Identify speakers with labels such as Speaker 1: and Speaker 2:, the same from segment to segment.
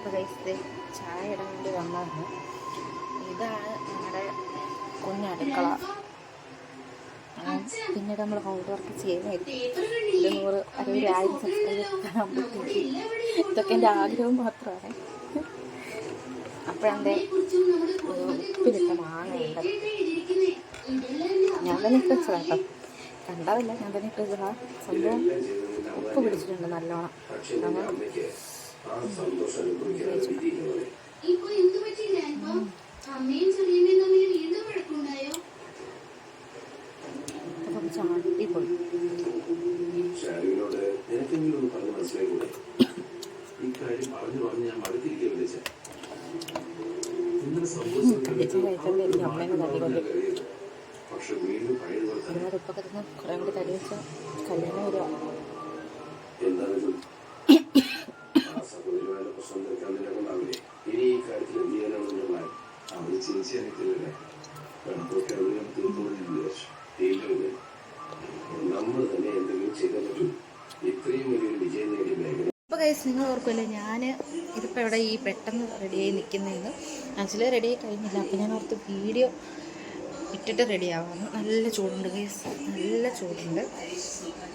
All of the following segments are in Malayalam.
Speaker 1: അപ്പോൾ കഴിച്ചത് ചായ ഇടാൻ വേണ്ടി വന്നതാണ്. ഇതാണ് നമ്മുടെ കുഞ്ഞടുക്കള. പിന്നീട് നമ്മൾ ഹോം വർക്ക് ചെയ്യുന്നതായിരിക്കും. 100 അല്ലെങ്കിൽ 1000 സബ്സ്ക്രൈബേഴ്സ് ആകുമ്പോഴത്തേക്ക് ഇതൊക്കെ എൻ്റെ ആഗ്രഹം മാത്രമാണ്. അപ്പോഴെൻ്റെ ഉപ്പിലിട്ട മാങ്ങയുണ്ട്. ഞാൻ തന്നെ ഇട്ട് വെച്ചതാണ് കേട്ടോ, കണ്ടതല്ല, ഞാൻ തന്നെ ഇട്ട് വെച്ചതാ. സംഭവം ഉപ്പ് പിടിച്ചിട്ടുണ്ട് നല്ലോണം. ചാട്ടിപ്പോയി. കഴിച്ചോണ്ടിരിക്കും അമ്മേനെ തല്ലിക്കൊല്ലും. ഒരുപാട് ഉപ്പൊക്കെ തന്നെ കുറേ കൂടി തടി വെച്ച കല്യാണം വരുക. ഇപ്പോൾ ഗൈസ് നിങ്ങൾ ഓർക്കുമല്ലേ, ഞാൻ ഇതിപ്പോൾ ഇവിടെ ഈ പെട്ടെന്ന് റെഡിയായി നിൽക്കുന്നതെന്ന്. ആക്ച്വലി റെഡിയായി കഴിഞ്ഞില്ല. അപ്പോൾ ഞാൻ ഓർത്ത് വീഡിയോ ഇട്ടിട്ട് റെഡിയാവാന്ന്. നല്ല ചൂടുണ്ട് ഗൈസ്, നല്ല ചൂടുണ്ട്.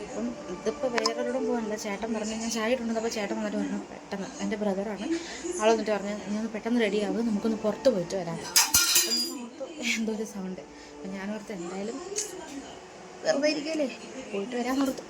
Speaker 1: അപ്പം ഇതിപ്പോൾ വേറൊരിടം പോകാനില്ല. ചേട്ടൻ പറഞ്ഞു ഞാൻ ചായ ഇട്ടുണ്ടെന്ന്. അപ്പോൾ ചേട്ടൻ വന്നിട്ട് പറഞ്ഞു പെട്ടെന്ന്, എൻ്റെ ബ്രദറാണ്, ആൾ വന്നിട്ട് പറഞ്ഞു ഞാൻ പെട്ടെന്ന് റെഡിയാവും, നമുക്കൊന്ന് പുറത്ത് പോയിട്ട് വരാം. അപ്പം ഞാൻ ഓർത്ത് എന്തോ ഒരു സൗണ്ട്. അപ്പം ഞാൻ ഓർത്ത് എന്തായാലും വെറുതെ ഇരിക്കല്ലേ, പോയിട്ട് വരാൻ ഓർത്തു.